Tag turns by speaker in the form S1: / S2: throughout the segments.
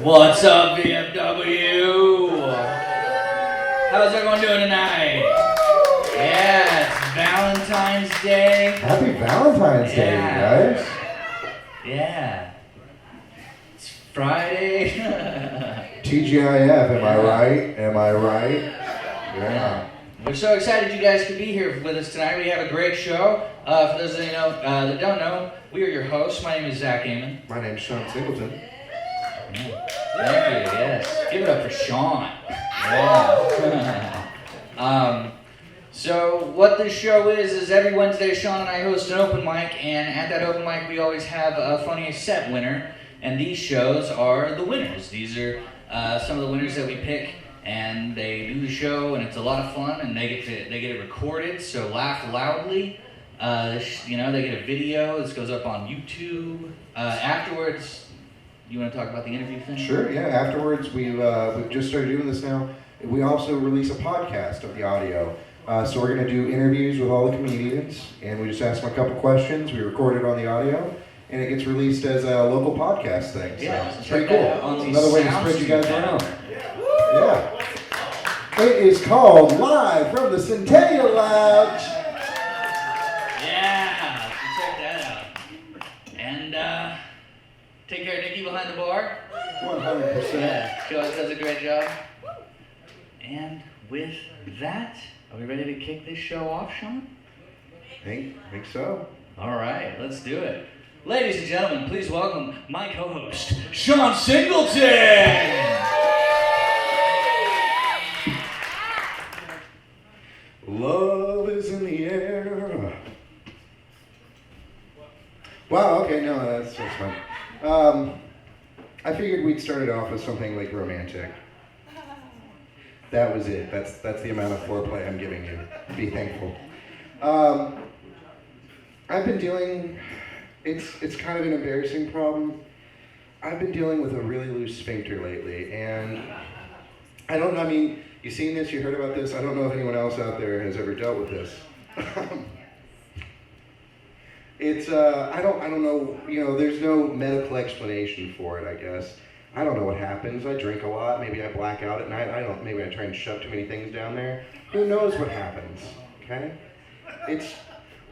S1: What's up, VFW? How's everyone doing tonight? Yeah, it's Valentine's Day.
S2: Happy Valentine's Day, you guys.
S1: Yeah. It's Friday.
S2: TGIF, am I right? Am I right? Yeah.
S1: We're so excited you guys could be here with us tonight. We have a great show. For those of you that don't know, we are your hosts. My name is Zach Amon.
S2: My name's Shawn Singleton.
S1: Yeah. Thank you, yes. Give it up for Shawn. Yeah. So what this show is every Wednesday Shawn and I host an open mic, and at that open mic we always have a funniest set winner, and these shows are the winners. These are some of the winners that we pick, and they do the show, and it's a lot of fun, and they get it recorded, so laugh loudly. They get a video. This goes up on YouTube. Afterwards, you want to talk about the interview thing?
S2: Sure, yeah. Afterwards, we've just started doing this now. We also release a podcast of the audio. So we're going to do interviews with all the comedians, and we just ask them a couple questions. We record it on the audio, and it gets released as a local podcast thing. So
S1: yeah,
S2: it's pretty cool. It's another way to spread you guys around. Yeah. It is called Live from the Centennial Lounge.
S1: Yeah, so check that out. And take care of Nikki behind the bar.
S2: 100%.
S1: Yeah, she always does a great job. And with that, are we ready to kick this show off, Shawn?
S2: I think so.
S1: All right, let's do it. Ladies and gentlemen, please welcome my co-host, Shawn Singleton.
S2: Love is in the air. Wow, okay, no, that's fun. I figured we'd start it off with something like romantic. That was it. That's the amount of foreplay I'm giving you. Be thankful. I've been dealing, it's kind of an embarrassing problem. I've been dealing with a really loose sphincter lately, and I don't know, I mean, you seen this, you heard about this, I don't know if anyone else out there has ever dealt with this. I don't know, there's no medical explanation for it, I guess. I don't know what happens. I drink a lot, maybe I black out at night, maybe I try and shove too many things down there. Who knows what happens, okay?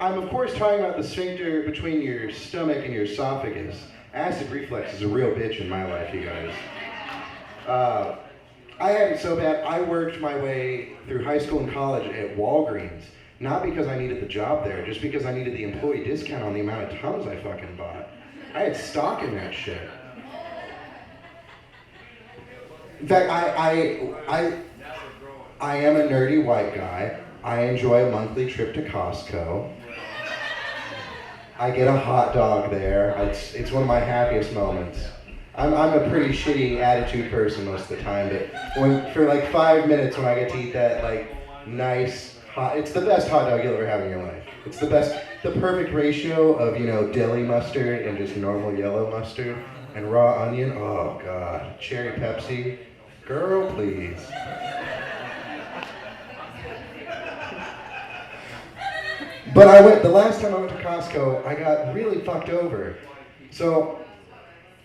S2: I'm of course talking about the sphincter between your stomach and your esophagus. Acid reflux is a real bitch in my life, you guys. I had it so bad, I worked my way through high school and college at Walgreens. Not because I needed the job there, just because I needed the employee discount on the amount of Tums I fucking bought. I had stock in that shit. In fact, I am a nerdy white guy. I enjoy a monthly trip to Costco. I get a hot dog there. It's one of my happiest moments. I'm a pretty shitty attitude person most of the time, but for like 5 minutes when I get to eat that like nice hot, it's the best hot dog you'll ever have in your life. It's the perfect ratio of deli mustard and just normal yellow mustard and raw onion. Oh god, cherry Pepsi, girl please. But the last time I went to Costco, I got really fucked over. So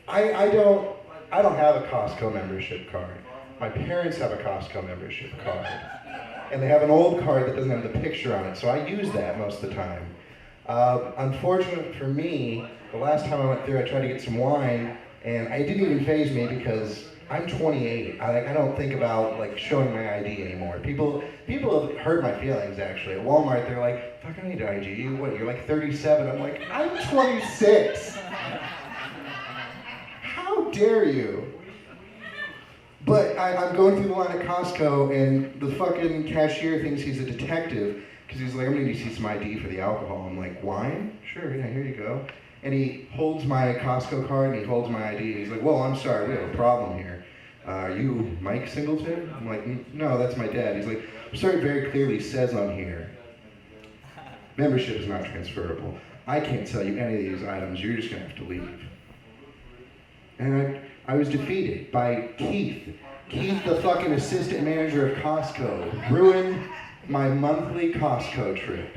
S2: I don't have a Costco membership card. My parents have a Costco membership card. And they have an old card that doesn't have the picture on it, so I use that most of the time. Unfortunately for me, the last time I went through, I tried to get some wine, and it didn't even faze me because I'm 28. I don't think about like showing my ID anymore. People have hurt my feelings actually. At Walmart, they're like, "Fuck, I need ID. What? You're like 37." I'm like, I'm 26. How dare you? But I'm going through the line at Costco, and the fucking cashier thinks he's a detective because he's like, "I'm gonna need to see some ID for the alcohol." I'm like, "Wine? Sure, yeah, here you go." And he holds my Costco card and he holds my ID and he's like, "Well, I'm sorry, we have a problem here. Are you Mike Singleton?" I'm like, "No, that's my dad." He's like, "I'm sorry, it very clearly says on here, membership is not transferable. I can't sell you any of these items, you're just gonna have to leave." And I was defeated by Keith. Keith, the fucking assistant manager of Costco, ruined my monthly Costco trip.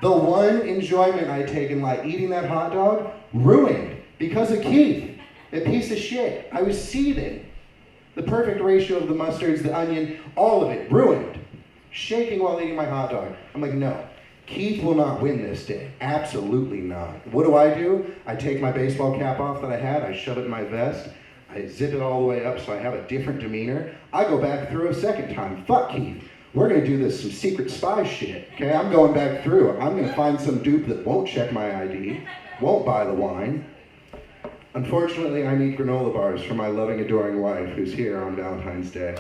S2: The one enjoyment I take in like eating that hot dog, ruined because of Keith. A piece of shit. I was seething. The perfect ratio of the mustards, the onion, all of it, ruined. Shaking while eating my hot dog. I'm like, no, Keith will not win this day. Absolutely not. What do? I take my baseball cap off that I had, I shove it in my vest, I zip it all the way up so I have a different demeanor. I go back through a second time. Fuck Keith. We're gonna do this some secret spy shit, okay? I'm going back through. I'm gonna find some dupe that won't check my ID, won't buy the wine. Unfortunately, I need granola bars for my loving, adoring wife who's here on Valentine's Day.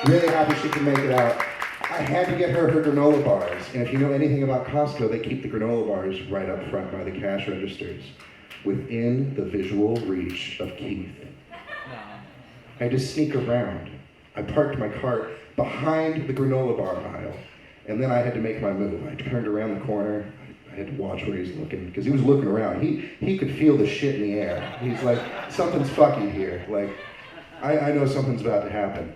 S2: Really happy she can make it out. I had to get her granola bars, and if you know anything about Costco, they keep the granola bars right up front by the cash registers, within the visual reach of Keith. I had to sneak around. I parked my cart behind the granola bar aisle, and then I had to make my move. I turned around the corner. I had to watch where he's looking, because he was looking around. He could feel the shit in the air. He's like, something's fucking here. Like, I know something's about to happen.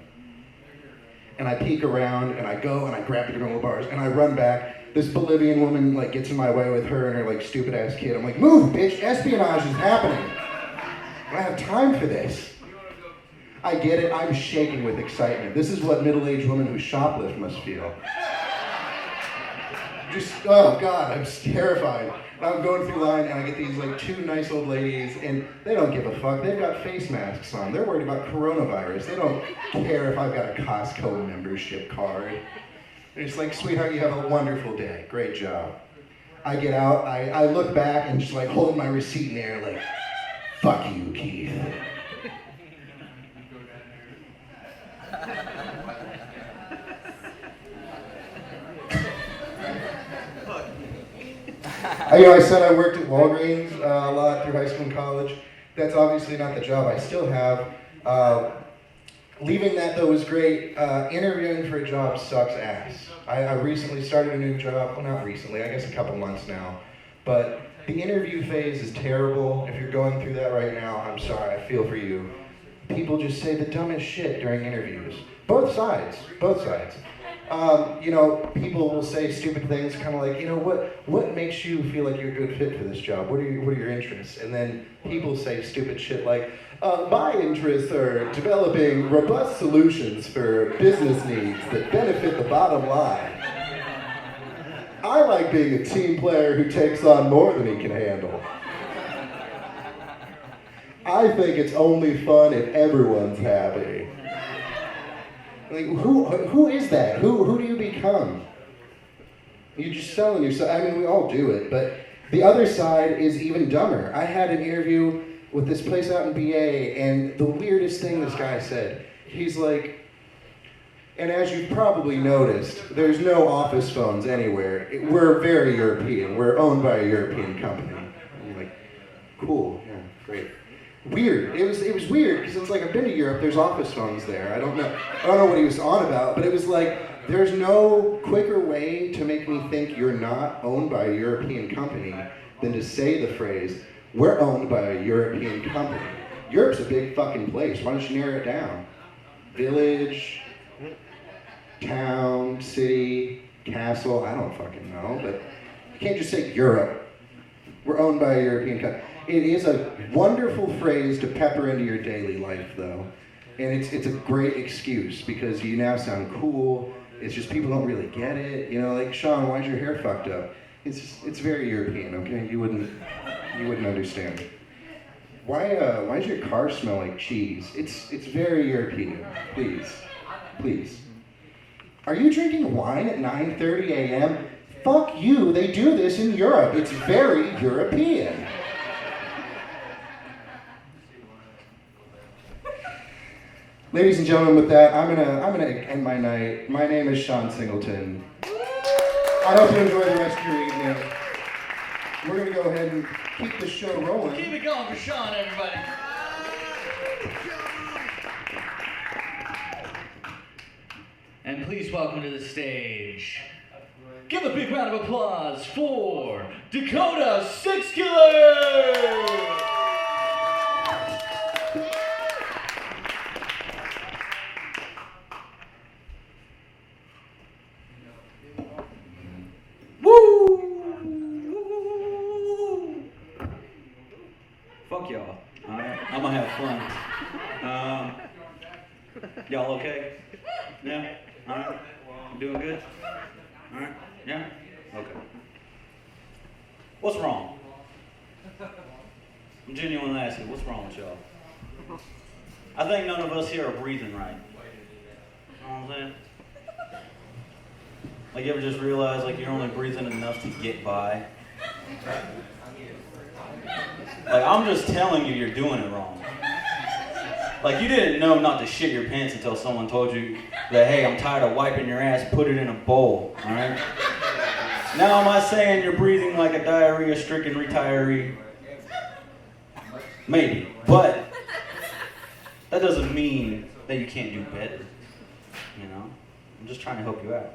S2: And I peek around, and I go, and I grab the granola bars, and I run back. This Bolivian woman, like, gets in my way with her and her, like, stupid-ass kid. I'm like, move, bitch, espionage is happening. I don't have time for this. I get it, I'm shaking with excitement. This is what middle-aged women who shoplift must feel. Just, oh God, I'm terrified. I'm going through line and I get these like two nice old ladies and they don't give a fuck. They've got face masks on. They're worried about coronavirus. They don't care if I've got a Costco membership card. It's like, sweetheart, you have a wonderful day. Great job. I get out, I look back and just like hold my receipt in the air like, fuck you, Keith. I said I worked at Walgreens a lot through high school and college. That's obviously not the job I still have. Leaving that though was great. Interviewing for a job sucks ass. I recently started a new job. Well, not recently, I guess a couple months now. But the interview phase is terrible. If you're going through that right now, I'm sorry, I feel for you. People just say the dumbest shit during interviews. Both sides. People will say stupid things, kind of like, what makes you feel like you're a good fit for this job? What are your interests? And then people say stupid shit like, my interests are developing robust solutions for business needs that benefit the bottom line. I like being a team player who takes on more than he can handle. I think it's only fun if everyone's happy. Like, who is that? Who do you become? You're just selling yourself. I mean, we all do it, but the other side is even dumber. I had an interview with this place out in BA, and the weirdest thing this guy said, he's like, and as you've probably noticed, there's no office phones anywhere. We're very European. We're owned by a European company. I'm like, cool, yeah, great. Weird. It was weird because it's like, I've been to Europe. There's office phones there. I don't know what he was on about, but it was like, there's no quicker way to make me think you're not owned by a European company than to say the phrase, we're owned by a European company. Europe's a big fucking place. Why don't you narrow it down? Village, town, city, castle, I don't fucking know, but you can't just say Europe. We're owned by a European company. It is a wonderful phrase to pepper into your daily life, though. And it's a great excuse because you now sound cool. It's just people don't really get it. Like, Shawn, why's your hair fucked up? It's very European, okay? You wouldn't understand. Why does your car smell like cheese? It's very European. Please. Are you drinking wine at 9:30 a.m.? Fuck you, they do this in Europe. It's very European. Ladies and gentlemen, with that, I'm gonna end my night. My name is Shawn Singleton. I hope you enjoy the rest of your evening. We're gonna go ahead and keep the show rolling.
S1: Keep it going for Shawn, everybody. And please welcome to the stage. Give a big round of applause for Dakota Sixkiller!
S3: Fuck y'all. Y'all okay? Yeah? Alright? You doing good? Alright? Yeah? Okay. What's wrong? I'm genuinely asking, what's wrong with y'all? I think none of us here are breathing right. You know what I'm saying? Like, you ever just realize, like, you're only breathing enough to get by? Like, I'm just telling you you're doing it wrong. Like, you didn't know not to shit your pants until someone told you that, hey, I'm tired of wiping your ass, put it in a bowl, alright? Now am I saying you're breathing like a diarrhea-stricken retiree? Maybe, but that doesn't mean that you can't do better, you know? I'm just trying to help you out.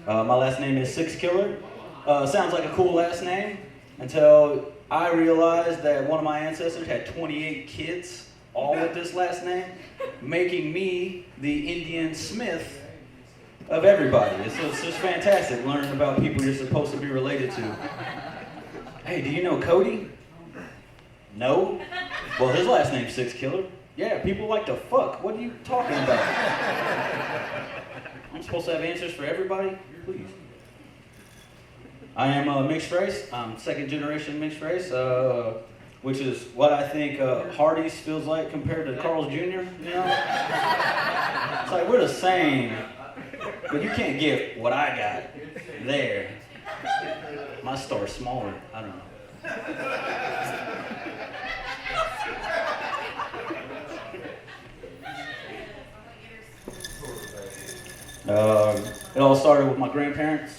S3: My last name is Sixkiller. Sounds like a cool last name until I realized that one of my ancestors had 28 kids, all with this last name, making me the Indian Smith of everybody. It's just fantastic learning about people you're supposed to be related to. Hey, do you know Cody? No? Well, his last name's Sixkiller. Yeah, people like to fuck. What are you talking about? I'm supposed to have answers for everybody? Please. I am a mixed race. I'm second generation mixed race, which is what I think Hardee's feels like compared to Carl's Jr., you know? It's like we're the same, but you can't get what I got there. My star's smaller. I don't know. It all started with my grandparents.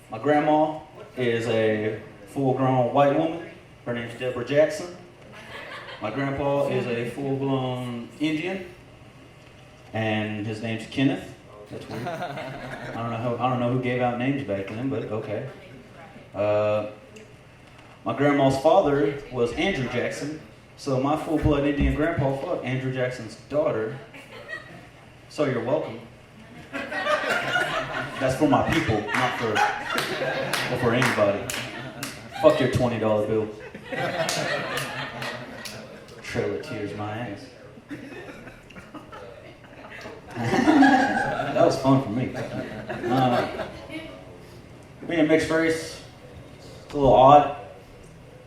S3: My grandma is a full-grown white woman. Her name's Deborah Jackson. My grandpa is a full-blown Indian, and his name's Kenneth. That's weird. I don't know who gave out names back then, but okay. My grandma's father was Andrew Jackson, so my full-blood Indian grandpa fucked Andrew Jackson's daughter. So you're welcome. That's for my people, not for anybody. Fuck your $20 bill. Trail of tears, my ass. That was fun for me. Being a mixed race, it's a little odd.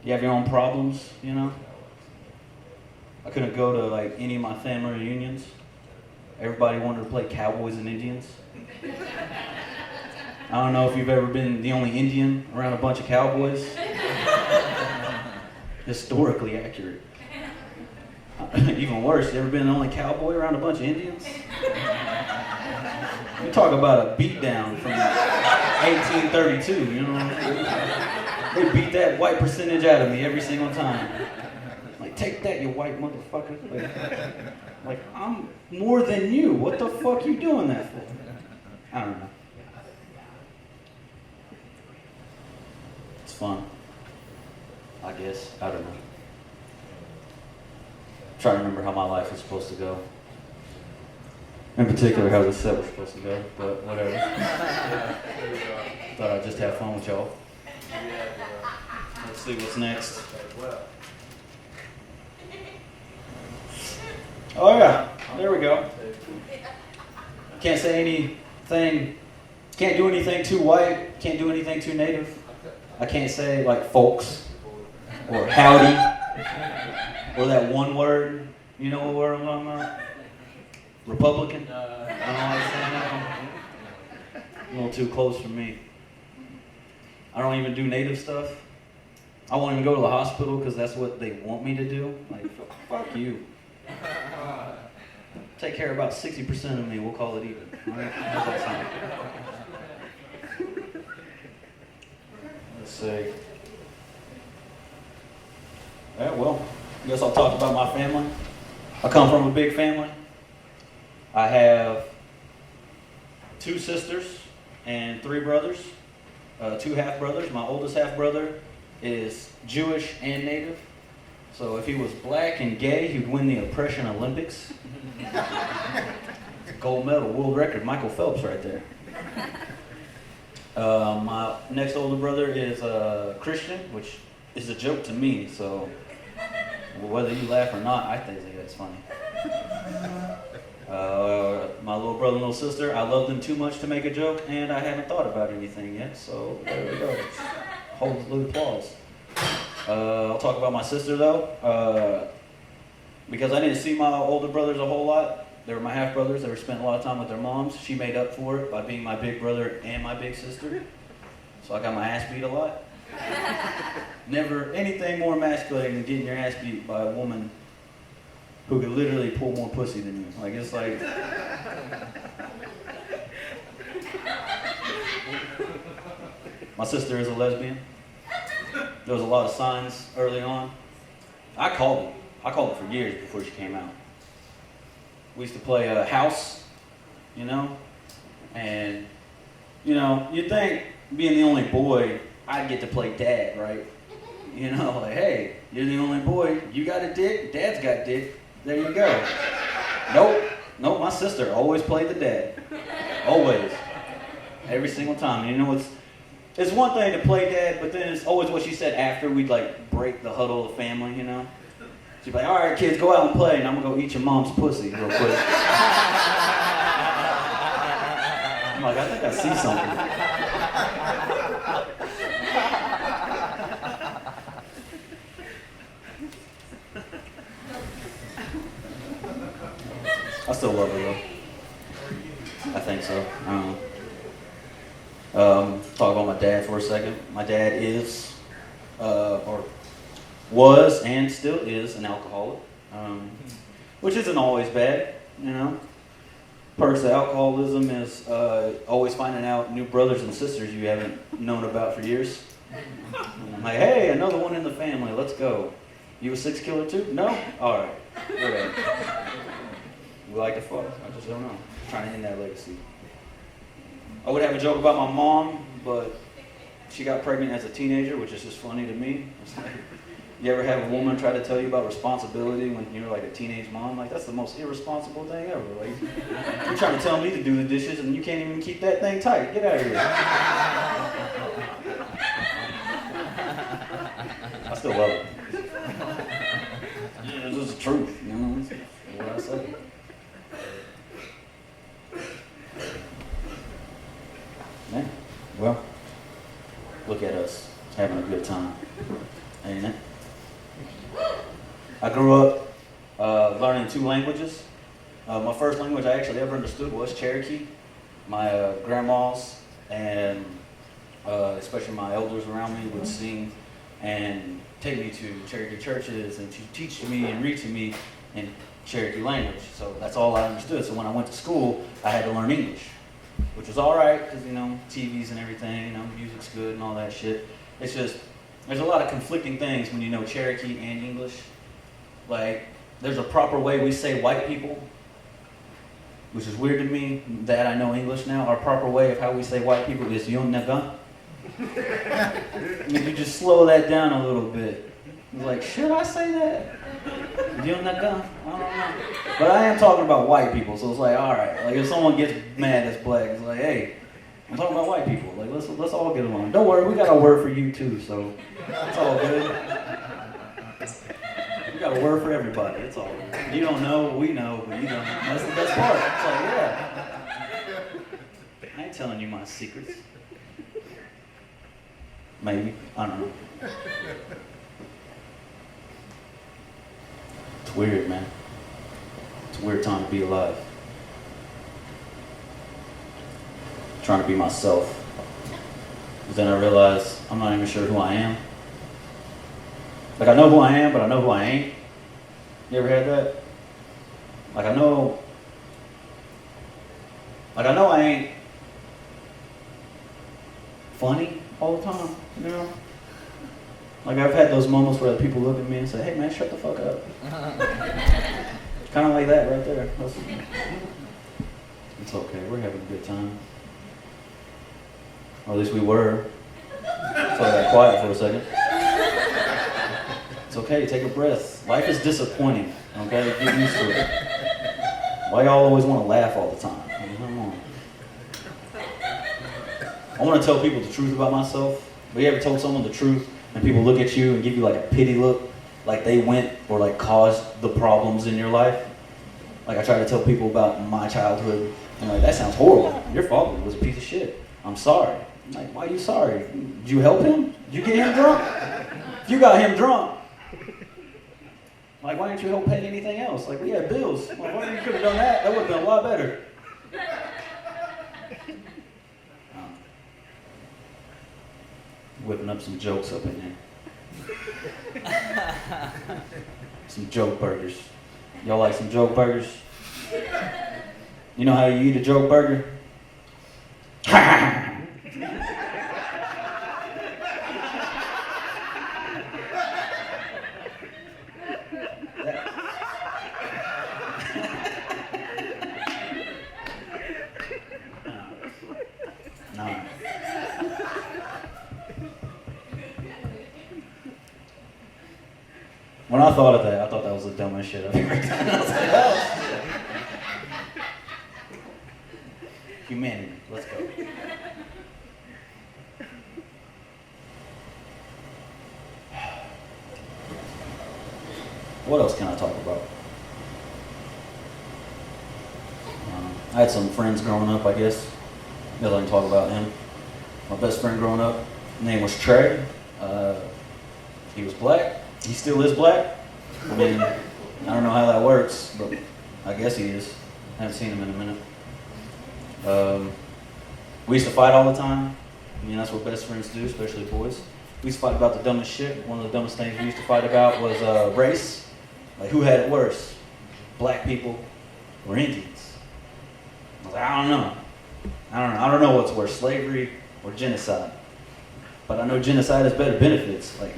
S3: You have your own problems, you know? I couldn't go to like any of my family reunions. Everybody wanted to play cowboys and Indians. I don't know if you've ever been the only Indian around a bunch of cowboys. Historically accurate. Even worse, you ever been the only cowboy around a bunch of Indians? You talk about a beatdown from 1832, you know? They beat that white percentage out of me every single time. Like, take that, you white motherfucker. Like, I'm more than you. What the fuck you doing that for? I don't know. It's fun. I guess. I don't know. I'm trying to remember how my life was supposed to go. In particular, how the set was supposed to go, but whatever. Thought I'd just have fun with y'all. Let's see what's next. Oh yeah, there we go. Can't say anything, can't do anything too white, can't do anything too native. I can't say like folks, or howdy, or that one word, you know what word I'm talking about? Republican? I don't like saying that one. A little too close for me. I don't even do native stuff. I won't even go to the hospital because that's what they want me to do. Like, fuck you. Take care of about 60% of me, we'll call it even. All right? How's that sound? Let's see. Yeah, well, I guess I'll talk about my family. I come from a big family. I have 2 sisters and 3 brothers, 2 half-brothers. My oldest half-brother is Jewish and Native. So if he was black and gay, he'd win the Oppression Olympics. Gold medal, world record, Michael Phelps right there. My next older brother is Christian, which is a joke to me, so Well, whether you laugh or not, I think that's funny. My little brother and little sister, I love them too much to make a joke, and I haven't thought about anything yet, so there we go. Hold the applause. I'll talk about my sister, though. Because I didn't see my older brothers a whole lot. They were my half-brothers. They were spent a lot of time with their moms. She made up for it by being my big brother and my big sister. So I got my ass beat a lot. Never anything more emasculating than getting your ass beat by a woman who could literally pull more pussy than you. Like, it's like... My sister is a lesbian. There was a lot of signs early on. I called it for years before she came out. We used to play house, you know? And, you know, you'd think being the only boy, I'd get to play dad, right? You know, like, hey, you're the only boy, you got a dick, dad's got dick, there you go. Nope, my sister always played the dad. Always. Every single time. You know, it's one thing to play dad, but then it's always what she said after we'd like break the huddle of the family, you know? She'd be like, all right, kids, go out and play, and I'm gonna go eat your mom's pussy real quick. I'm like, I think I see something. I still love her though. I think so. I don't know. Talk about my dad for a second. My dad is, or was and still is an alcoholic, which isn't always bad, you know. Perks of alcoholism is always finding out new brothers and sisters you haven't known about for years. I'm like, hey, another one in the family, let's go. You a Sixkiller too? No? All right. Whatever. We like to fuck. I just don't know. I'm trying to end that legacy. I would have a joke about my mom, but she got pregnant as a teenager, which is just funny to me. It's like, you ever have a woman try to tell you about responsibility when you're like a teenage mom? Like, that's the most irresponsible thing ever. Like, you're trying to tell me to do the dishes and you can't even keep that thing tight. Get out of here. I still love it. Yeah, this is the truth, you know? That's what I say. Man, well, look at us having a good time, ain't it? I grew up learning 2 languages. My first language I actually ever understood was Cherokee. My grandmas and especially my elders around me would sing and take me to Cherokee churches and to teach me and read to me in Cherokee language. So that's all I understood. So when I went to school, I had to learn English, which was all right because, you know, TVs and everything, you know, music's good and all that shit. It's just, there's a lot of conflicting things when you know Cherokee and English. Like, there's a proper way we say white people, which is weird to me that I know English now. Our proper way of how we say white people is yon naga. If you just slow that down a little bit. It's like, should I say that? Yon naga? I don't know. But I am talking about white people, so it's like, all right. Like, if someone gets mad that's black, it's like, hey, I'm talking about white people. Like, let's all get along. Don't worry, we got a word for you too, so it's all good. We got a word for everybody. It's all good. You don't know, we know, but you don't. That's the best part. It's like, yeah. I ain't telling you my secrets. Maybe. I don't know. It's weird, man. It's a weird time to be alive. Trying to be myself. But then I realized I'm not even sure who I am. Like, I know who I am, but I know who I ain't. You ever had that? Like, I know I ain't funny all the time, you know? Like, I've had those moments where people look at me and say, hey man, shut the fuck up. Kind of like that right there. It's okay, we're having a good time. Or at least we were. So I got quiet for a second. It's okay, take a breath. Life is disappointing, okay? Get used to it. Why y'all always want to laugh all the time? Come on. I want to tell people the truth about myself. Have you ever told someone the truth and people look at you and give you like a pity look? like they went or like caused the problems in your life. Like I try to tell people about my childhood, and like that sounds horrible. Your father was a piece of shit. I'm sorry. I'm like, why are you sorry? Did you help him? Did you get him drunk? If you got him drunk, like why didn't you help pay anything else? Like we had bills. Well, why you could have done that? That would have been a lot better. Whipping up some jokes up in there. Some joke burgers. Y'all like some joke burgers? You know how you eat a joke burger? No. When I thought of that, I thought that was the dumbest shit I've ever done. I was like, oh. Humanity, let's go. What else can I talk about? I had some friends growing up, I guess. Maybe I can talk about him. My best friend growing up, his name was Trey. He was black. He still is black. I mean, I don't know how that works, but I guess he is. I haven't seen him in a minute. We used to fight all the time. I mean, that's what best friends do, especially boys. We used to fight about the dumbest shit. One of the dumbest things we used to fight about was race. Like, who had it worse? Black people or Indians? I was like, I don't know. I don't know what's worse, slavery or genocide. But I know genocide has better benefits. Like,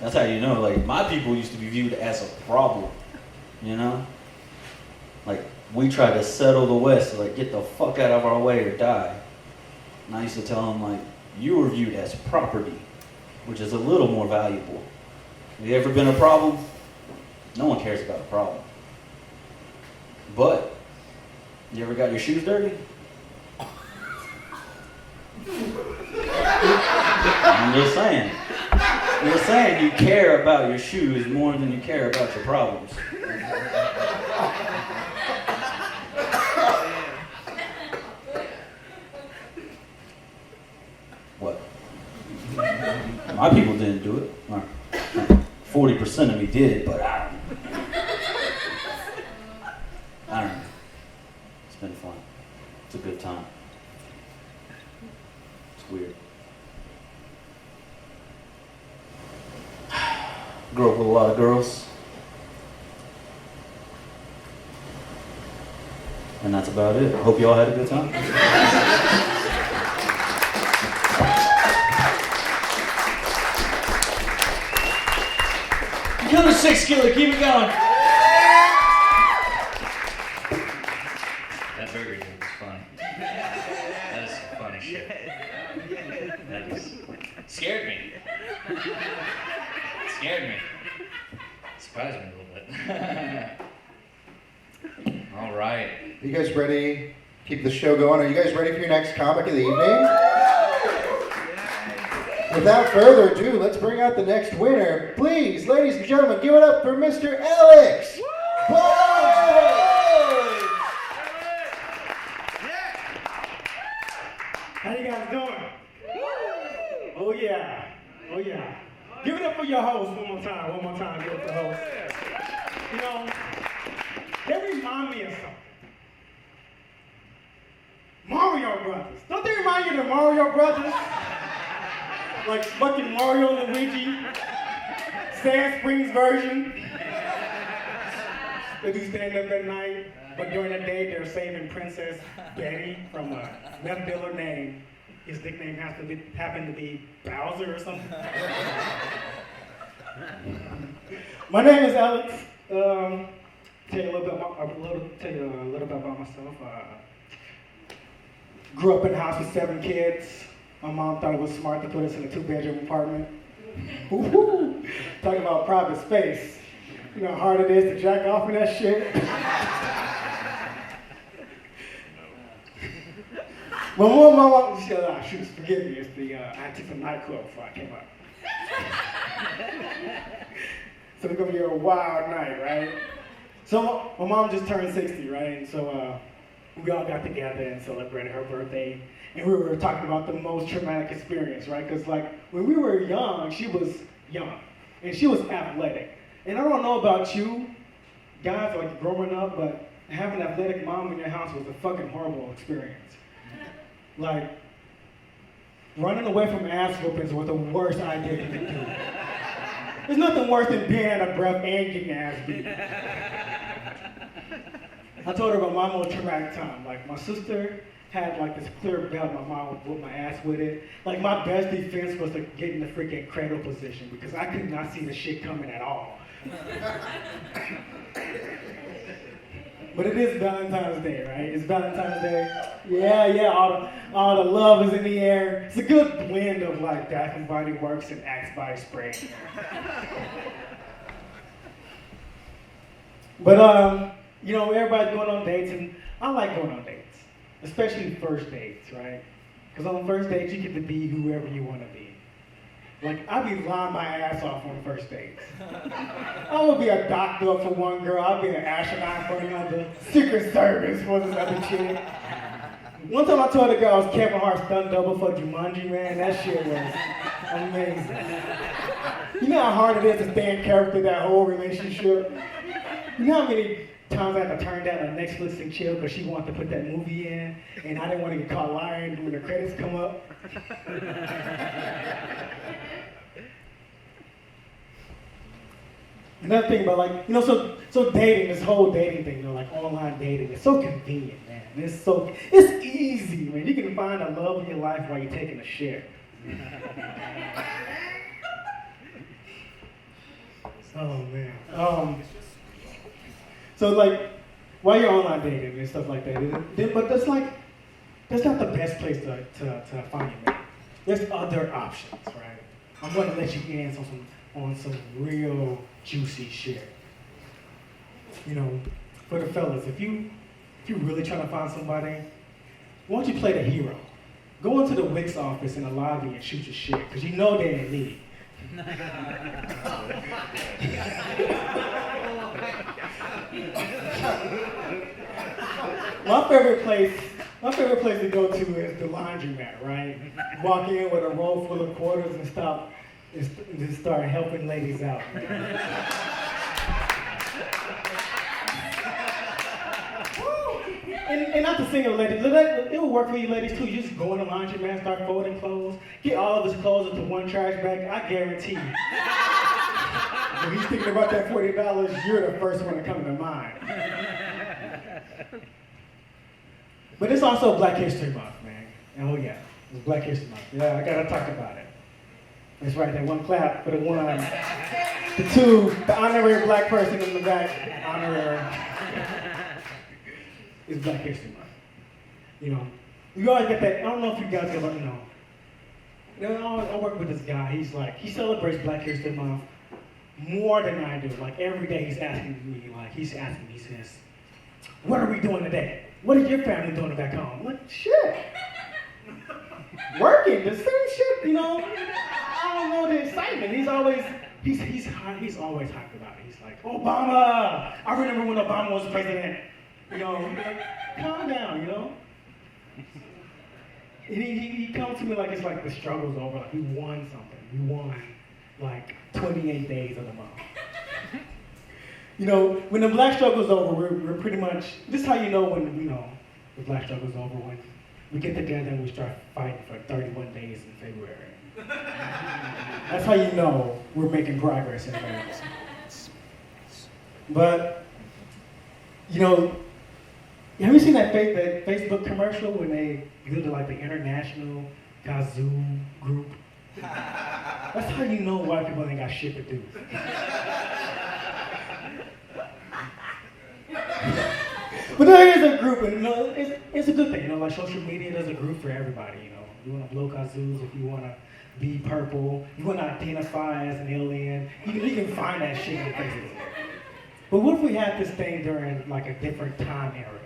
S3: that's how you know, like, my people used to be viewed as a problem, you know? Like, we tried to settle the West, like, get the fuck out of our way or die. And I used to tell them, like, you were viewed as property, which is a little more valuable. Have you ever been a problem? No one cares about a problem. But, you ever got your shoes dirty? I'm just saying. You're saying you care about your shoes more than you care about your problems. What? My people didn't do it. 40% of me did, but I don't know. It's been fun. It's a good time. It's weird. Grew up with a lot of girls. And that's about it. I hope y'all had a good time.
S1: Dakota Sixkiller, keep it going. That burger joke was funny. That is some funny shit. That is scared me. Scared me. Surprised me a little bit. All right.
S2: Are you guys ready? Keep the show going. Are you guys ready for your next comic of the evening? Without further ado, let's bring out the next winner. Please, ladies and gentlemen, give it up for Mr. Elex Boyd!
S4: How you guys doing? Oh yeah. Oh yeah. Give it up for your host one more time. One more time. Give it up for the host. You know, they remind me of something. Mario Brothers. Don't they remind you of the Mario Brothers? Like fucking Mario and Luigi. Sand Springs version. They do stand up at night, but during the day they're saving Princess Betty from a meth dealer named. His nickname happened to be Bowser or something. My name is Alex. Tell you a little bit about myself. Grew up in a house with 7 kids. My mom thought it was smart to put us in a 2-bedroom apartment. Woo-hoo! Talking about private space. You know how hard it is to jack off in that shit? My mom, shoot, forgive me, it's the, I took some NyQuil before I came up. So it's gonna be a wild night, right? So my mom just turned 60, right? And so we all got together and celebrated her birthday. And we were talking about the most traumatic experience, right? Because like when we were young, she was young and she was athletic. And I don't know about you guys, like growing up, but having an athletic mom in your house was a fucking horrible experience. Like, running away from ass whoopings was the worst idea you could do. There's nothing worse than being out of breath and getting ass beat. I told her about my most traumatic time. Like, my sister had like this clear belt, my mom would whoop my ass with it. Like, my best defense was to get in the freaking cradle position because I could not see the shit coming at all. But it is Valentine's Day, right? It's Valentine's Day. Yeah, all the love is in the air. It's a good blend of like Bath and Body Works and Axe body spray. But you know, everybody's going on dates, and I like going on dates, especially first dates, right? Because on first dates, you get to be whoever you want to be. Like, I be lying my ass off on first dates. I would be a doctor for one girl, I'd be an astronaut for another, Secret Service for this other chick. One time I told a girl I was Kevin Hart's stunt double for Jumanji, man, that shit was amazing. You know how hard it is to stay in character that whole relationship? You know how many times I had to turn down a Netflix and chill because she wanted to put that movie in, and I didn't want to get caught lying when the credits come up? Another thing about like, you know, so dating, this whole dating thing, you know, like online dating, it's so convenient, man. It's easy, man. You can find the love of your life while you're taking a shit. Oh man. So like, while you're online dating and stuff like that, but that's not the best place to find your mate. There's other options, right? I'm going to let you in on some real juicy shit. You know, for the fellas, if you really trying to find somebody, why don't you play the hero? Go into the Wix office in the lobby and shoot your shit, because you know they ain't need. My favorite place to go to is the laundromat, right? Walk in with a roll full of quarters and just start helping ladies out. And not to single ladies, it will work for you ladies too. You just go in the laundromat, start folding clothes, get all of his clothes into one trash bag. I guarantee you. If he's thinking about that $40, you're the first one to come to mind. But it's also Black History Month, man. Oh yeah, it's Black History Month. Yeah, I gotta talk about it. That's right, that one clap for the one. The two, the honorary black person in the back, honorary. It's Black History Month. You know, you always get that, I don't know if you guys ever, I work with this guy, he celebrates Black History Month more than I do. Like every day he says, what are we doing today? What is your family doing back home? I'm like, shit. Working, the same shit, you know. I don't know the excitement. He's always hyped about it. He's like, Obama! I remember when Obama was president. You know, like, calm down, you know. And he comes to me like it's like the struggle's over. Like we won something. We won like 28 days of the month. You know, when the black struggle's over, we're pretty much, this is how you know when, you know, the black struggle's over, when we get together and we start fighting for 31 days in February. That's how you know we're making progress in America. But, you know, have you seen that Facebook commercial when they go to like the International Kazoo group? That's how you know white people ain't got shit to do. But there is a group, and you know, it's a good thing. You know, like social media, there's a group for everybody. You know, you want to blow kazoos, if you want to be purple, you want to identify as an alien, you can find that shit on Facebook. But what if we had this thing during like a different time era?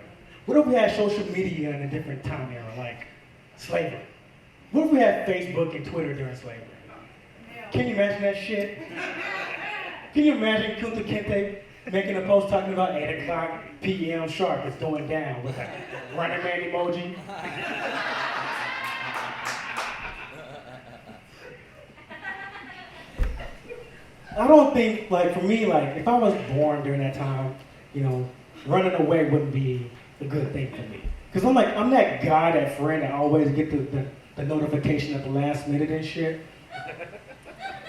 S4: What if we had social media in a different time era, like slavery? What if we had Facebook and Twitter during slavery? Can you imagine that shit? Can you imagine Kunta Kinte making a post talking about 8 o'clock p.m. sharp, it's going down with a running man emoji? I don't think, like, for me, like, if I was born during that time, you know, running away wouldn't be a good thing for me. Because I'm that guy, that friend that always get the notification at the last minute and shit.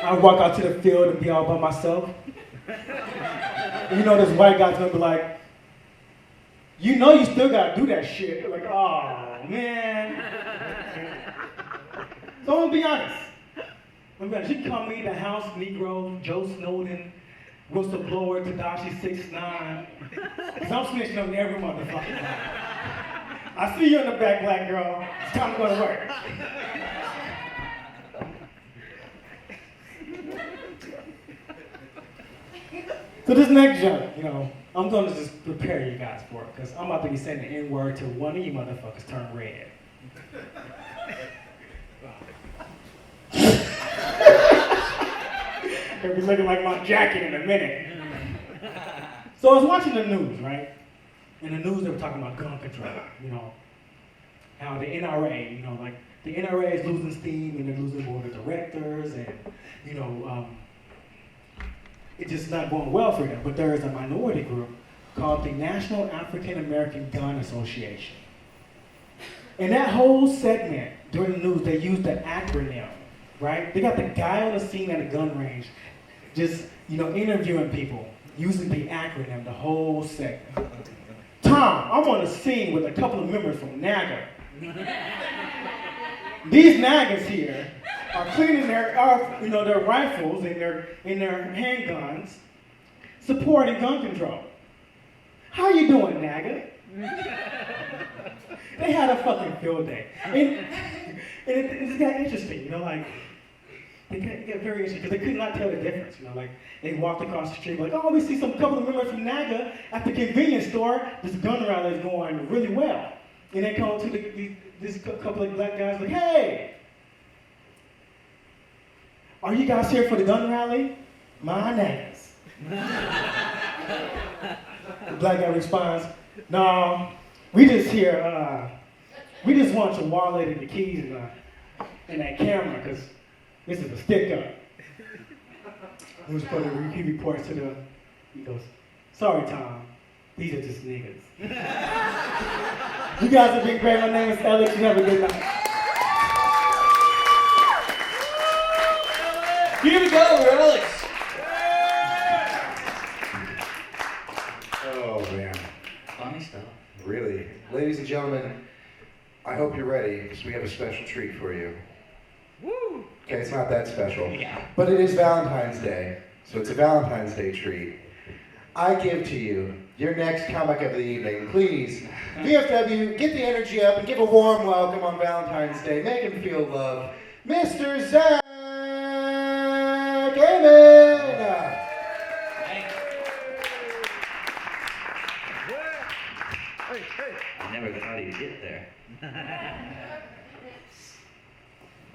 S4: I walk out to the field and be all by myself. And you know, this white guy's gonna be like, you know you still gotta do that shit. They're like, oh, man. So I'm gonna be honest. You can call me the House Negro, Joe Snowden, whistleblower, Tadashi 6ix9ine. Because I'm snitching on every motherfucker. I see you in the back, black girl. It's time to go to work. So this next joke, you know, I'm going to just prepare you guys for it, because I'm about to be saying the N-word till one of you motherfuckers turn red. They'll be looking like my jacket in a minute. So I was watching the news, right? In the news, they were talking about gun control, you know, how the NRA, you know, like the NRA is losing steam and they're losing board of directors, and, you know, it's just not going well for them. But there is a minority group called the National African American Gun Association. And that whole segment during the news, they used the acronym, right? They got the guy on the scene at a gun range, just, you know, interviewing people using the acronym, the whole segment. Tom, I'm on the scene with a couple of members from NAGA. These NAGAs here are cleaning their rifles and their handguns, supporting gun control. How you doing, NAGA? They had a fucking field day. And it just got interesting, you know, like, they got very interesting because they could not tell the difference, you know, like, they walked across the street like, oh, we see some couple of members from NAGA at the convenience store. This gun rally is going really well. And they come to this couple of black guys like, hey, are you guys here for the gun rally? My NAGAs. The black guy responds, no, we just here, we just want your wallet and the keys and that camera, because this is a stick-up. He reports to them, he goes, sorry, Tom, these are just niggas. You guys have been great. My name is Elex. You have a good night.
S1: Here we go, we're Elex.
S2: Oh, man.
S1: Funny stuff.
S2: Really. Ladies and gentlemen, I hope you're ready, because we have a special treat for you.
S1: Woo!
S2: Okay, it's not that special.
S1: Yeah.
S2: But it is Valentine's Day, so it's a Valentine's Day treat. I give to you your next comic of the evening. Please, VFW, get the energy up and give a warm welcome on Valentine's Day. Make him feel loved. Mr. Zach Amon!
S1: I never thought he'd get there.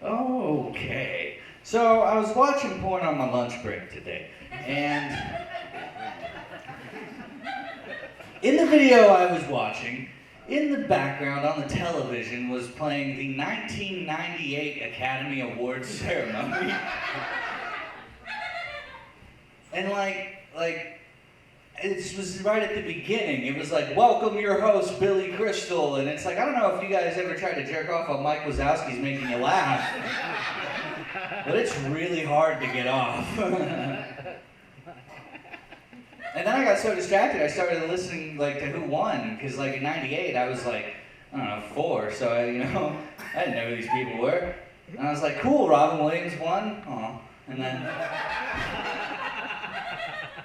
S1: Okay. So I was watching porn on my lunch break today, and in the video I was watching, in the background on the television was playing the 1998 Academy Awards ceremony. And like, it was right at the beginning. It was like, welcome your host, Billy Crystal. And it's like, I don't know if you guys ever tried to jerk off while Mike Wazowski's making you laugh. But it's really hard to get off. And then I got so distracted, I started listening like to Who Won, because like in '98 I was like, I don't know, 4, so I didn't know who these people were. And I was like, cool, Robin Williams won. Aw. And then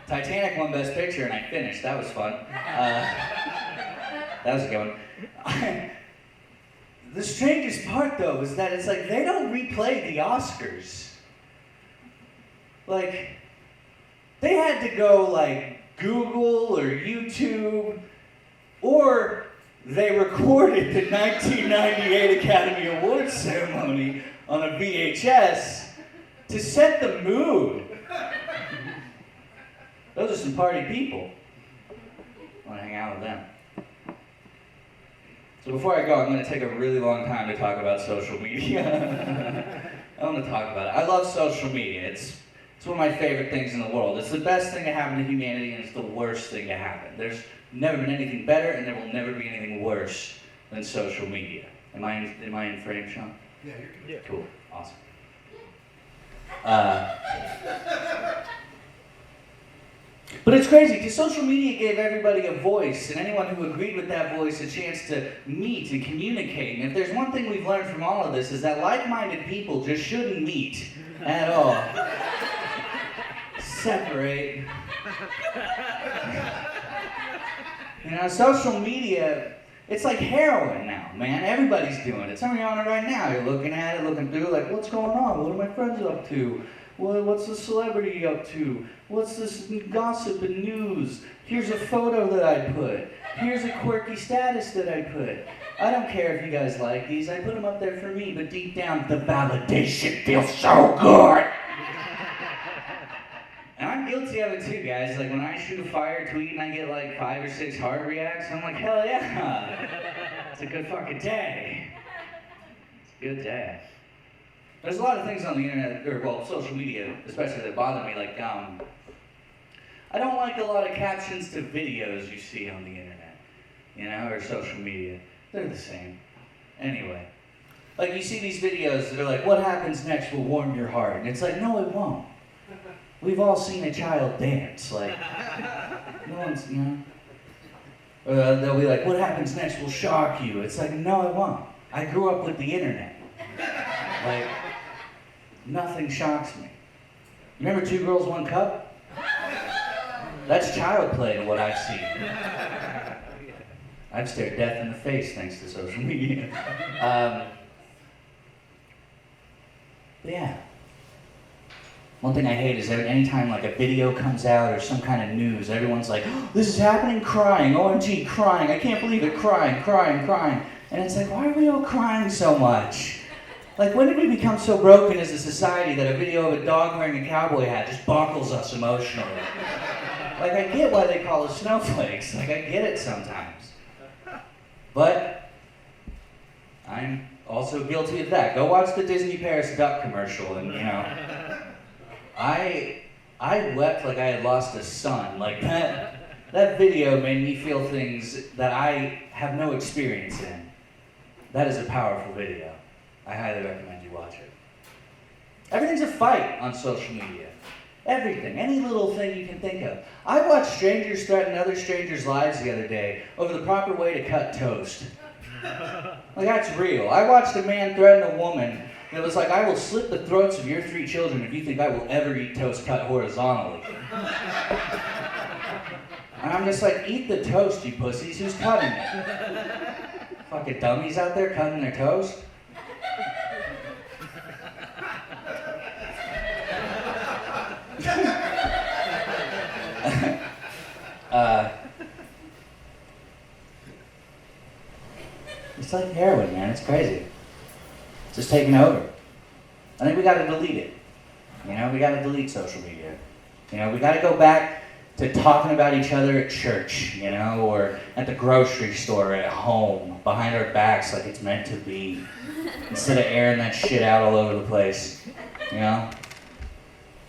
S1: Titanic won Best Picture, and I finished. That was fun. That was a good one. The strangest part, though, is that it's like they don't replay the Oscars. Like, they had to go, like, Google or YouTube, or they recorded the 1998 Academy Awards ceremony on a VHS to set the mood. Those are some party people. I want to hang out with them. So before I go, I'm going to take a really long time to talk about social media. I want to talk about it. I love social media. It's one of my favorite things in the world. It's the best thing to happen to humanity, and it's the worst thing to happen. There's never been anything better, and there will never be anything worse than social media. Am I in frame, Shawn?
S2: Yeah, you're good.
S1: Cool. Awesome. But it's crazy, because social media gave everybody a voice, and anyone who agreed with that voice a chance to meet and communicate. And if there's one thing we've learned from all of this, is that like-minded people just shouldn't meet at all. Separate. You know, social media, it's like heroin now, man. Everybody's doing it. Some of you on it right now. You're looking at it, looking through, like, what's going on? What are my friends up to? What's the celebrity up to? What's this gossip and news? Here's a photo that I put. Here's a quirky status that I put. I don't care if you guys like these. I put them up there for me, but deep down, the validation feels so good. And I'm guilty of it too, guys. Like when I shoot a fire tweet and I get like 5 or 6 heart reacts, I'm like, hell yeah. It's a good fucking day. It's a good day. There's a lot of things on the internet, or well, social media, especially that bother me, like, I don't like a lot of captions to videos you see on the internet, you know, or social media. They're the same. Anyway, like you see these videos that are like, what happens next will warm your heart, and it's like, no, it won't. We've all seen a child dance, like, no one's, you know. Or they'll be like, what happens next will shock you. It's like, no, it won't. I grew up with the internet. Like, nothing shocks me. Remember 2 Girls, 1 Cup? That's child play to what I've seen. I've stared death in the face thanks to social media. But yeah. One thing I hate is that anytime like a video comes out or some kind of news, everyone's like, oh, this is happening, crying, OMG, crying, I can't believe it, crying. And it's like, why are we all crying so much? Like, when did we become so broken as a society that a video of a dog wearing a cowboy hat just boggles us emotionally? Like, I get why they call us snowflakes. Like, I get it sometimes. But I'm also guilty of that. Go watch the Disney Paris duck commercial and, you know, I wept like I had lost a son. Like, that video made me feel things that I have no experience in. That is a powerful video. I highly recommend you watch it. Everything's a fight on social media. Everything. Any little thing you can think of. I watched strangers threaten other strangers' lives the other day over the proper way to cut toast. Like, that's real. I watched a man threaten a woman that was like, I will slit the throats of your 3 children if you think I will ever eat toast cut horizontally. And I'm just like, eat the toast, you pussies. Who's cutting it? Fucking dummies out there cutting their toast? It's like heroin, man. It's crazy. It's just taking over. I think we gotta delete it. You know, we gotta delete social media. You know, we gotta go back to talking about each other at church, you know, or at the grocery store, at home, behind our backs like it's meant to be. Instead of airing that shit out all over the place, you know?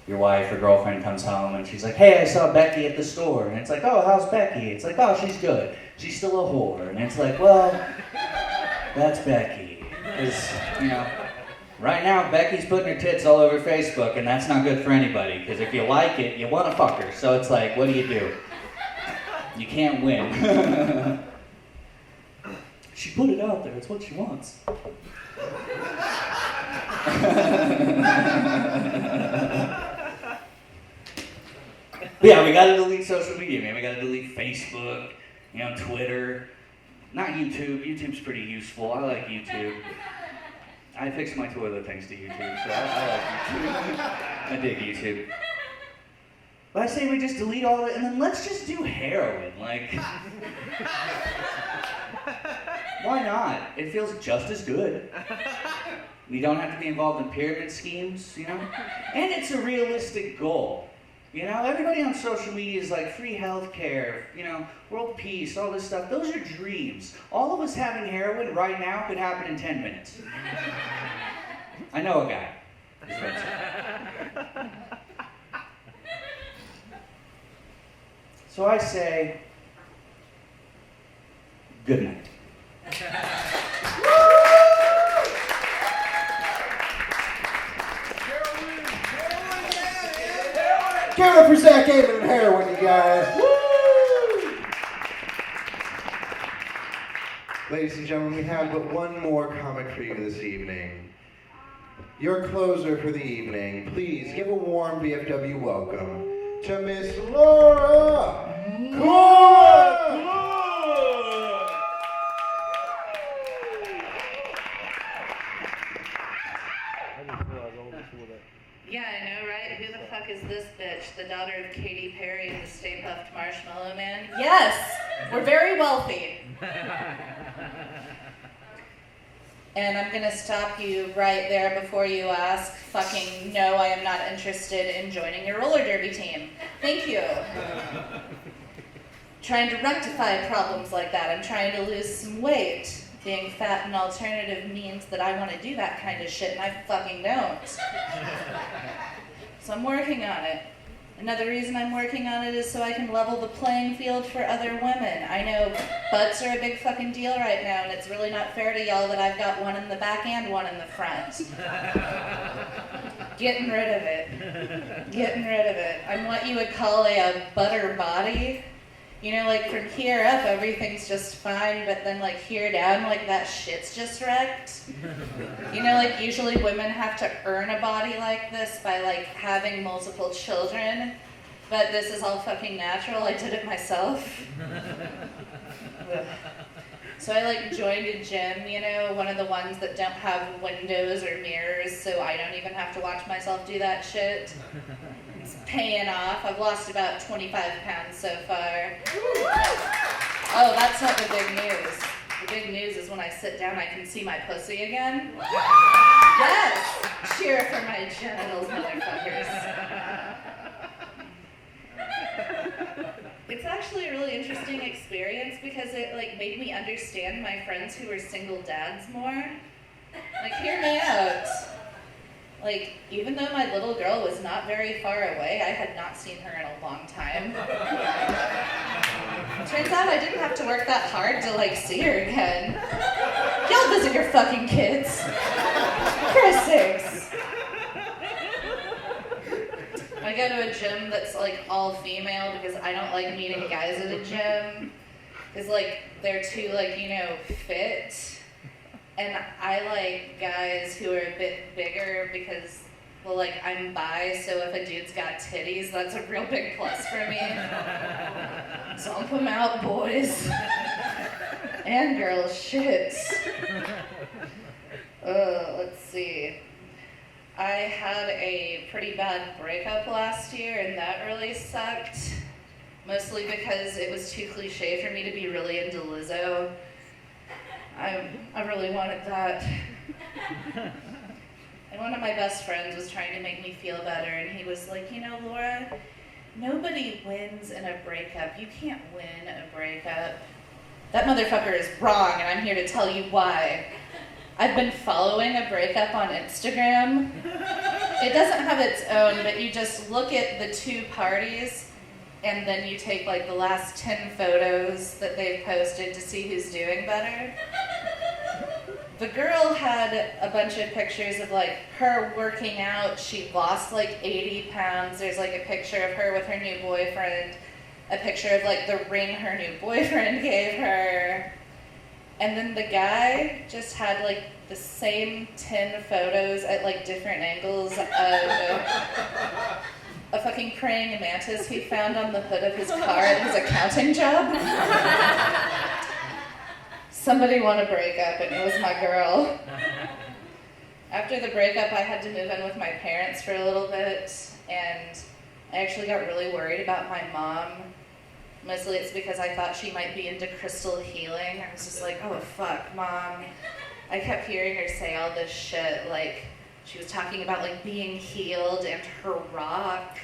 S1: Your wife or girlfriend comes home and she's like, hey, I saw Becky at the store. And it's like, oh, how's Becky? It's like, oh, she's good. She's still a whore. And it's like, well, that's Becky. Because, you know, right now Becky's putting her tits all over Facebook, and that's not good for anybody. Because if you like it, you want to fuck her. So it's like, what do? You can't win. She put it out there. It's what she wants. But yeah, we gotta delete social media, man. We gotta delete Facebook, you know, Twitter. Not YouTube. YouTube's pretty useful. I like YouTube. I fix my toilet thanks to YouTube, so I like YouTube. I dig YouTube. But I say we just delete all of it and then let's just do heroin. Like, why not? It feels just as good. We don't have to be involved in pyramid schemes, you know? And it's a realistic goal. You know, everybody on social media is like free healthcare, you know, world peace, all this stuff. Those are dreams. All of us having heroin right now could happen in 10 minutes. I know a guy. Is what I'm saying. So I say, good night.
S2: Give it up for Zach Amon and heroin, you guys. Woo! Ladies and gentlemen, we have but one more comic for you this evening. Your closer for the evening. Please give a warm VFW welcome to Miss Laura Court!
S5: Yeah, I know, right? Who the fuck is this bitch? The daughter of Katy Perry and the Stay Puft Marshmallow Man? Yes! We're very wealthy. And I'm gonna stop you right there before you ask. Fucking no, I am not interested in joining your roller derby team. Thank you. Trying to rectify problems like that. I'm trying to lose some weight. Being fat and alternative means that I want to do that kind of shit, and I fucking don't. So I'm working on it. Another reason I'm working on it is so I can level the playing field for other women. I know butts are a big fucking deal right now, and it's really not fair to y'all that I've got one in the back and one in the front. Getting rid of it. Getting rid of it. I'm what you would call a butter body. You know, like from here up, everything's just fine, but then like here down, like that shit's just wrecked. You know, like usually women have to earn a body like this by like having multiple children, but this is all fucking natural. I did it myself. So I like joined a gym, you know, one of the ones that don't have windows or mirrors, so I don't even have to watch myself do that shit. It's paying off. I've lost about 25 pounds so far. Oh, that's not the big news. The big news is when I sit down, I can see my pussy again. Yes! Cheer for my genitals, motherfuckers. It's actually a really interesting experience because it like made me understand my friends who were single dads more. Like, hear me out. Like, even though my little girl was not very far away, I had not seen her in a long time. Turns out I didn't have to work that hard to, like, see her again. Y'all visit your fucking kids. Christ's sakes. I go to a gym that's, like, all female because I don't like meeting guys at a gym. Because, like, they're too, like, you know, fit. And I like guys who are a bit bigger because, well, like, I'm bi, so if a dude's got titties, that's a real big plus for me. Dump them out, boys. And girls, shit. Let's see. I had a pretty bad breakup last year, and that really sucked. Mostly because it was too cliche for me to be really into Lizzo. I really wanted that. And one of my best friends was trying to make me feel better, and he was like, you know, Laura, nobody wins in a breakup. You can't win a breakup. That motherfucker is wrong, and I'm here to tell you why. I've been following a breakup on Instagram. It doesn't have its own, but you just look at the two parties, and then you take like the last 10 photos that they've posted to see who's doing better. The girl had a bunch of pictures of like her working out. She lost like 80 pounds. There's like a picture of her with her new boyfriend, a picture of like the ring her new boyfriend gave her. And then the guy just had like the same 10 photos at like different angles of a fucking praying mantis he found on the hood of his car at his accounting job. Somebody want to break up, and it was my girl. After the breakup, I had to move in with my parents for a little bit, and I actually got really worried about my mom. Mostly it's because I thought she might be into crystal healing. I was just like, oh fuck, Mom. I kept hearing her say all this shit, like she was talking about like being healed and her rock.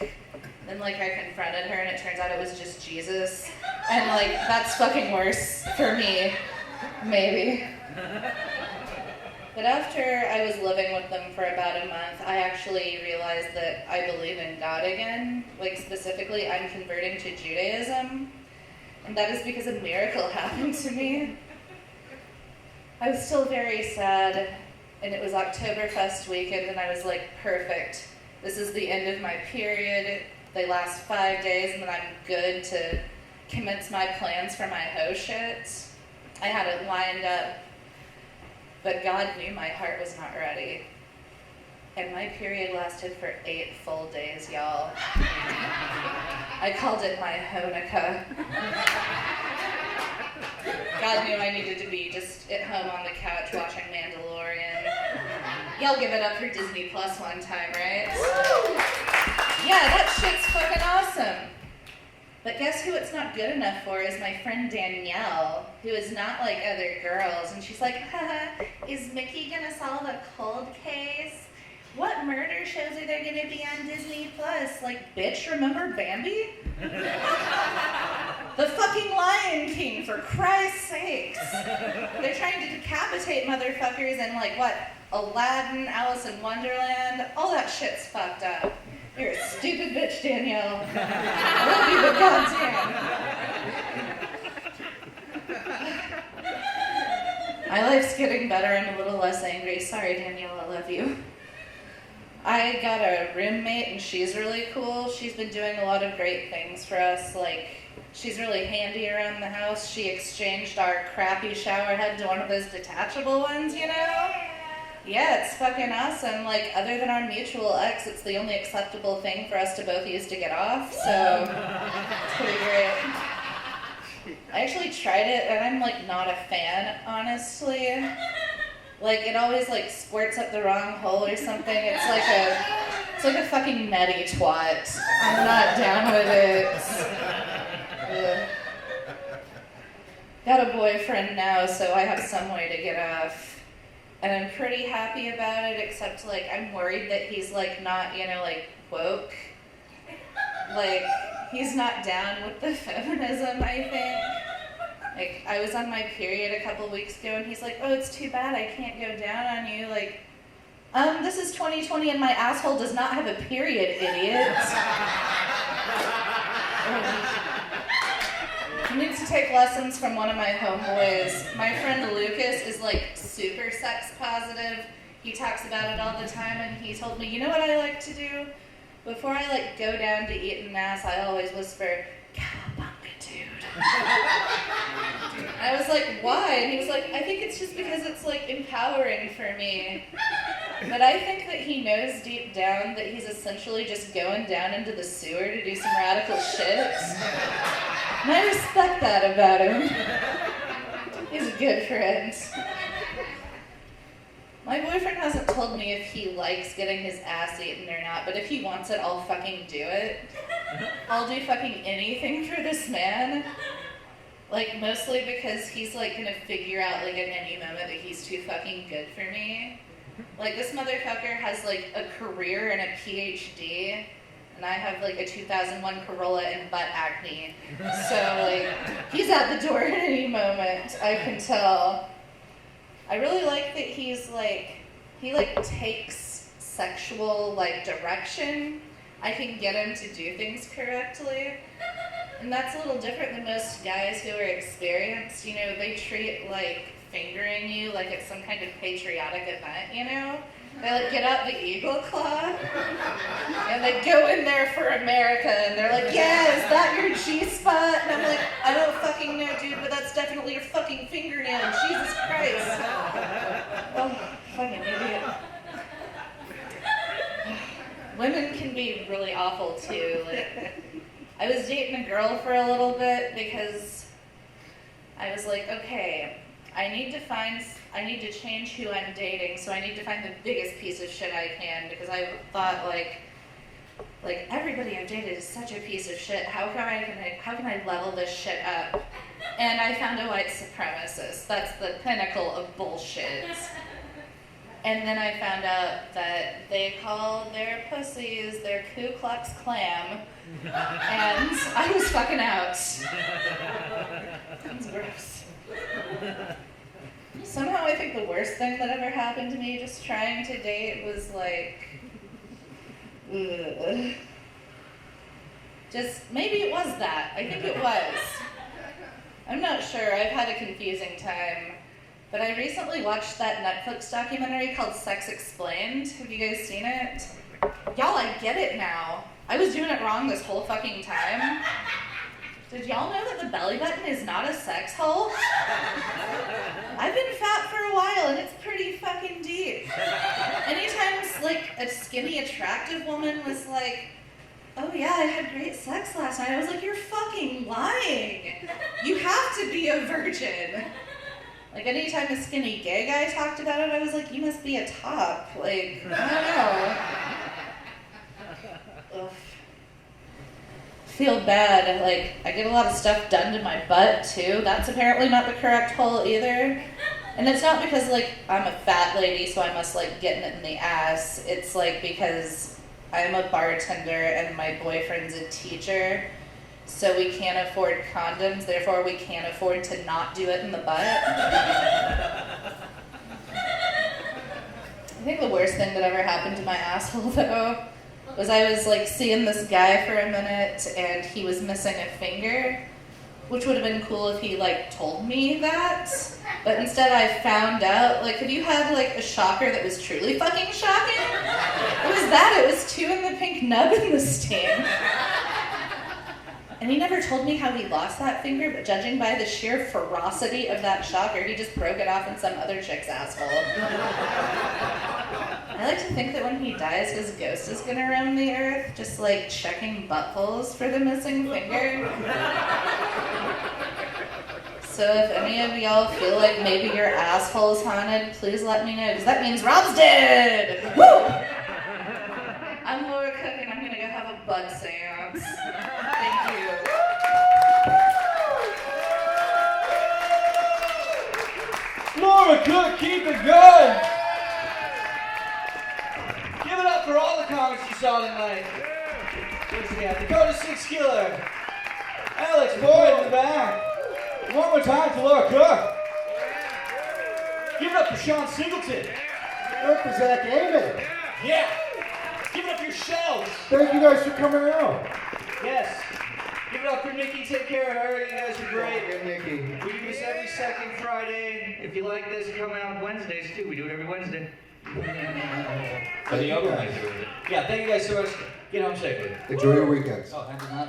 S5: Then like I confronted her and it turns out it was just Jesus. And like that's fucking worse for me, maybe. But after I was living with them for about a month, I actually realized that I believe in God again. Like specifically, I'm converting to Judaism. And that is because a miracle happened to me. I was still very sad, and it was Oktoberfest weekend, and I was like, perfect. This is the end of my period. They last 5 days, and then I'm good to commence my plans for my hoe shit. I had it lined up. But God knew my heart was not ready. And my period lasted for 8 full days, y'all. I called it my Hanukkah. God knew I needed to be just at home on the couch watching Mandalorian. Y'all give it up for Disney Plus one time, right? Yeah, that shit's fucking awesome. But guess who it's not good enough for is my friend Danielle, who is not like other girls. And she's like, haha, is Mickey gonna solve a cold case? What murder shows are there gonna be on Disney Plus? Like, bitch, remember Bambi? The fucking Lion King, for Christ's sakes. They're trying to decapitate motherfuckers in like, what, Aladdin, Alice in Wonderland? All that shit's fucked up. You're a stupid bitch, Danielle. I love you, but goddamn. My life's getting better. I'm a little less angry. Sorry, Danielle, I love you. I got a roommate, and she's really cool. She's been doing a lot of great things for us. Like, she's really handy around the house. She exchanged our crappy shower head to one of those detachable ones, you know? Yeah, it's fucking awesome. Like, other than our mutual ex, it's the only acceptable thing for us to both use to get off, so it's pretty great. I actually tried it, and I'm, like, not a fan, honestly. Like, it always, like, squirts up the wrong hole or something. It's like a fucking nutty twat. I'm not down with it. Ugh. Got a boyfriend now, so I have some way to get off. And I'm pretty happy about it, except, like, I'm worried that he's, like, not, you know, like, woke. Like, he's not down with the feminism, I think. Like, I was on my period a couple weeks ago, and he's like, oh, it's too bad I can't go down on you. Like, this is 2020, and my asshole does not have a period, idiot. He needs to take lessons from one of my homeboys. My friend Lucas is like super sex positive. He talks about it all the time, and he told me, you know what I like to do? Before I like go down to eating ass, I always whisper, "Cowabunga, dude." I was like, why? And he was like, I think it's just because it's like empowering for me. But I think that he knows deep down that he's essentially just going down into the sewer to do some radical shit. And I respect that about him. He's a good friend. My boyfriend hasn't told me if he likes getting his ass eaten or not, but if he wants it, I'll fucking do it. I'll do fucking anything for this man. Like, mostly because he's like gonna figure out like at any moment that he's too fucking good for me. Like, this motherfucker has like a career and a PhD, and I have like a 2001 Corolla and butt acne. So like, he's out the door at any moment, I can tell. I really like that he's like, he like takes sexual like direction. I can get him to do things correctly. And that's a little different than most guys who are experienced. You know, they treat like fingering you like it's some kind of patriotic event, you know? They like get out the eagle claw and they go in there for America and they're like, yeah, is that your G-spot? And I'm like, I don't fucking know, dude, but that's definitely your fucking fingernail. Jesus Christ. Oh, fucking idiot. Women can be really awful too. Like, I was dating a girl for a little bit because I was like, okay, I need to change who I'm dating, so I need to find the biggest piece of shit I can, because I thought, like, Like, everybody I've dated is such a piece of shit. How can I level this shit up? And I found a white supremacist. That's the pinnacle of bullshit. And then I found out that they call their pussies their Ku Klux Klan. And I was fucking out. That's gross. Somehow I think the worst thing that ever happened to me just trying to date was like, ugh. Just, maybe it was that. I think it was. I'm not sure. I've had a confusing time. But I recently watched that Netflix documentary called Sex Explained. Have you guys seen it? Y'all, I get it now. I was doing it wrong this whole fucking time. Did y'all know that the belly button is not a sex hole? I've been fat for a while and it's pretty fucking deep. Anytime like a skinny, attractive woman was like, oh yeah, I had great sex last night, I was like, you're fucking lying. You have to be a virgin. Like, anytime a skinny gay guy talked about it, I was like, you must be a top. Like, I don't know. Ugh. Feel bad. Like, I get a lot of stuff done to my butt, too. That's apparently not the correct hole, either. And it's not because, like, I'm a fat lady, so I must, like, get it in the ass. It's, like, because I'm a bartender and my boyfriend's a teacher. So we can't afford condoms, therefore we can't afford to not do it in the butt. I think the worst thing that ever happened to my asshole, though, was I was like seeing this guy for a minute and he was missing a finger, which would have been cool if he like told me that. But instead I found out, like, have you had like a shocker that was truly fucking shocking? It was that, it was 2 in the pink nub in the sting. And he never told me how he lost that finger, but judging by the sheer ferocity of that shocker, he just broke it off in some other chick's asshole. I like to think that when he dies, his ghost is gonna roam the earth, just like checking buttholes for the missing finger. So if any of y'all feel like maybe your asshole's haunted, please let me know, because that means Rob's dead! Woo! I'm Laura Cook, and I'm gonna go have a butt seance. Thank you.
S1: Laura Cook, keep it going! Give it up for all the comics you saw tonight. What's we got? Dakota Sixkiller, Elex Boyd in the back. One more time to Laura Cook. Give it up for Shawn Singleton.
S2: Up for Zach Amon.
S1: Yeah. Give it up for yourselves.
S2: Thank you guys for coming out.
S1: Yes. Give it up for Nikki. Take care of her. You guys are great.
S2: Hey, Nikki.
S1: We do this every second Friday. If you like this, come out Wednesdays too. We do it every Wednesday. For the open mic. Yeah, thank you guys so much. Get home safely.
S2: Enjoy your weekends.
S1: Oh, I did not.